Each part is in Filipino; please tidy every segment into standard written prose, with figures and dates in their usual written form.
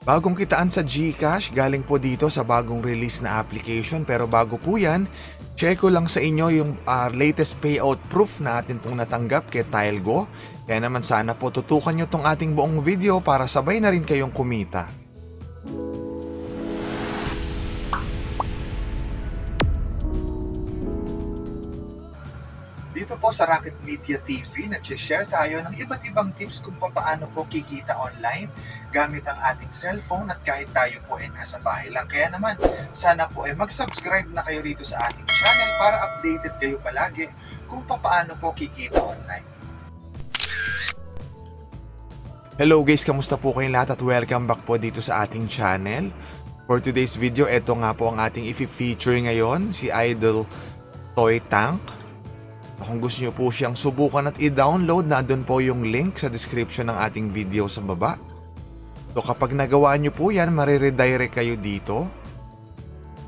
Bagong kitaan sa GCash, galing po dito sa bagong release na application. Pero bago po yan, check ko lang sa inyo yung latest payout proof na atin pong natanggap kay TileGo. Kaya naman sana po tutukan nyo tong ating buong video para sabay na rin kayong kumita. Dito po sa Rocket Media TV, nag-share tayo ng iba't ibang tips kung paano po kikita online gamit ang ating cellphone at kahit tayo po ay nasa bahay lang. Kaya naman, sana po ay mag-subscribe na kayo rito sa ating channel para updated kayo palagi kung paano po kikita online. Hello guys, kamusta po kayong lahat at welcome back po dito sa ating channel. For today's video, ito nga po ang ating i-feature ngayon, si Idol Toy Tank. Kung gusto nyo po siyang subukan at i-download, nandun po yung link sa description ng ating video sa baba. So kapag nagawa nyo po yan, mariredirect kayo dito.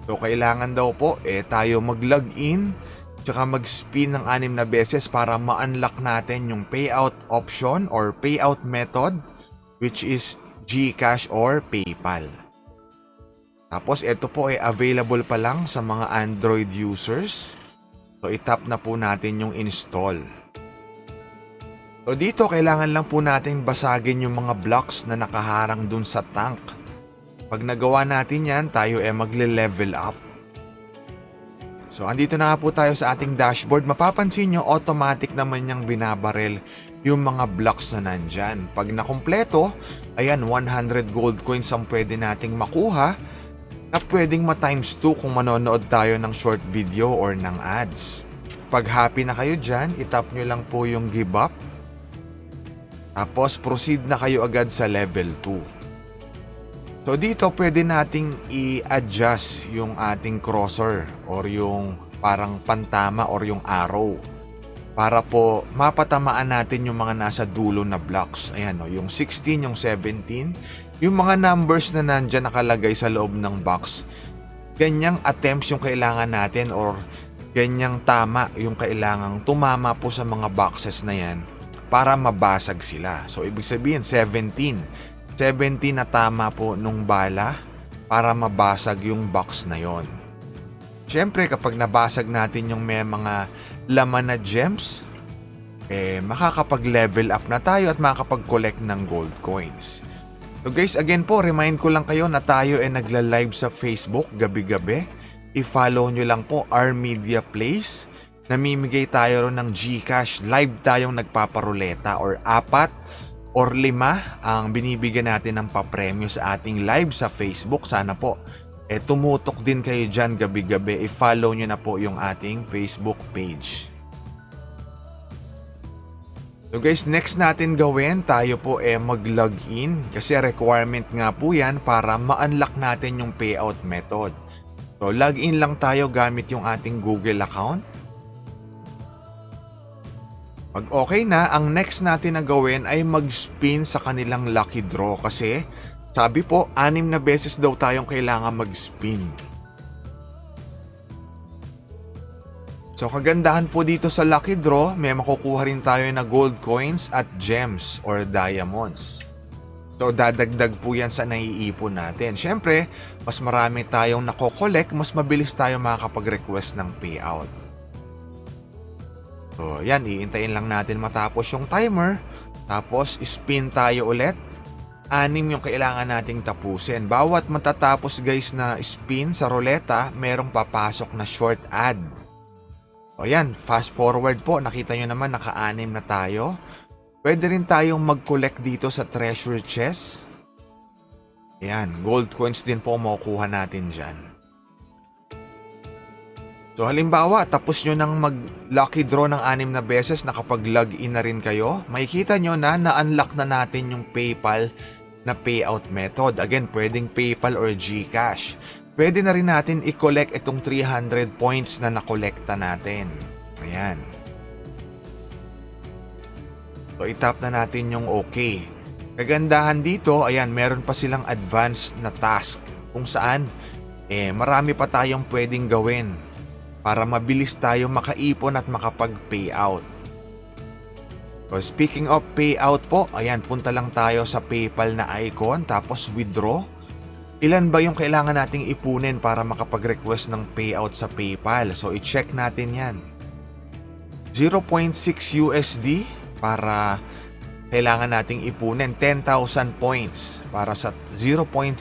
So kailangan daw po tayo mag-login tsaka mag-spin ng 6 na beses para ma-unlock natin yung payout option or payout method, which is GCash or PayPal. Tapos ito po ay available pa lang sa mga Android users. So, itap na po natin yung install. So, dito kailangan lang po natin basagin yung mga blocks na nakaharang dun sa tank. Pag nagawa natin yan, tayo magle-level up. So, andito na nga po tayo sa ating dashboard. Mapapansin nyo, automatic naman niyang binabarel yung mga blocks na nandyan. Pag nakumpleto, ayan, 100 gold coins ang pwede nating makuha na pwedeng ma-times 2 kung manonood tayo ng short video or ng ads. Pag happy na kayo dyan, itap nyo lang po yung give up. Tapos proceed na kayo agad sa level 2. So dito pwede nating i-adjust yung ating crosser or yung parang pantama or yung arrow para po mapatamaan natin yung mga nasa dulo na blocks. Ayan o, yung 16, yung 17, yung mga numbers na nandyan nakalagay sa loob ng box. Ganyang attempts yung kailangan natin or ganyang tama yung kailangang tumama po sa mga boxes na yan para mabasag sila. So ibig sabihin 17 na tama po nung bala para mabasag yung box na yon. Siyempre kapag nabasag natin yung may mga laman na gems, makakapag-level up na tayo at makakapag-collect ng gold coins. So guys, again po, remind ko lang kayo na tayo ay nagla-live sa Facebook gabi-gabi. I-follow nyo lang po our Media Place. Namimigay tayo ron ng GCash. Live tayong nagpaparuleta or 4 or 5 ang binibigyan natin ng papremyo sa ating live sa Facebook. Sana po tumutok din kayo dyan gabi-gabi. I-follow nyo na po yung ating Facebook page. So guys, next natin gawin, tayo po mag-login kasi requirement nga po yan para ma-unlock natin yung payout method. So login lang tayo gamit yung ating Google account. Pag okay na, ang next natin na gawin ay mag-spin sa kanilang lucky draw kasi sabi po 6 na beses daw tayong kailangan mag-spin. So kagandahan po dito sa lucky draw, may makukuha rin tayo na gold coins at gems or diamonds. So dadagdag po yan sa naiipon natin. Siyempre, mas marami tayong nakokolek, mas mabilis tayo makakapag-request ng payout. So yan, iintayin lang natin matapos yung timer. Tapos spin tayo ulit. 6 yung kailangan nating tapusin. Bawat matatapos guys na spin sa ruleta, merong papasok na short ad. O yan, fast forward po, nakita nyo naman naka-6 na tayo. Pwede rin tayong mag-collect dito sa treasure chest. Ayan, gold coins din po makukuha natin dyan. So halimbawa, tapos nyo nang mag-lucky draw ng 6 na beses, nakapag-login na rin kayo, makikita nyo na na-unlock na natin yung PayPal na payout method. Again, pwedeng PayPal or GCash. Pwede na rin natin i-collect itong 300 points na nakolekta natin. Ayan. So, itap na natin yung okay. Kagandahan dito, ayan, meron pa silang advanced na task kung saan, marami pa tayong pwedeng gawin para mabilis tayo makaipon at makapag-payout. So speaking of payout po, ayan, punta lang tayo sa PayPal na icon tapos withdraw. Ilan ba yung kailangan nating ipunin para makapag-request ng payout sa PayPal? So i-check natin yan. 0.6 USD para kailangan nating ipunin 10,000 points para sa 0.6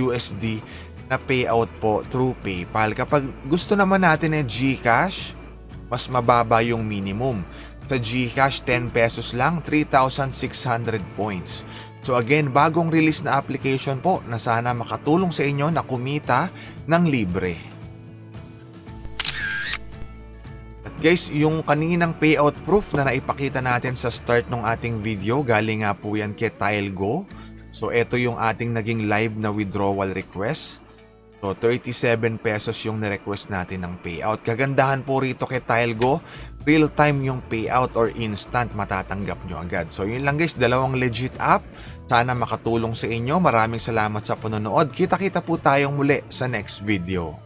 USD na payout po through PayPal. Kapag gusto naman natin ng GCash, mas mababa yung minimum. Sa GCash, 10 pesos lang, 3,600 points. So again, bagong release na application po na sana makatulong sa inyo na kumita ng libre. At guys, yung kaninang payout proof na naipakita natin sa start ng ating video, galing nga po yan kay TileGo. So ito yung ating naging live na withdrawal request. So 37 pesos yung nirequest natin ng payout. Kagandahan po rito kay TileGo, real time yung payout or instant matatanggap nyo agad. So yun lang guys, dalawang legit app. Sana makatulong sa inyo. Maraming salamat sa panonood. Kita-kita po tayong muli sa next video.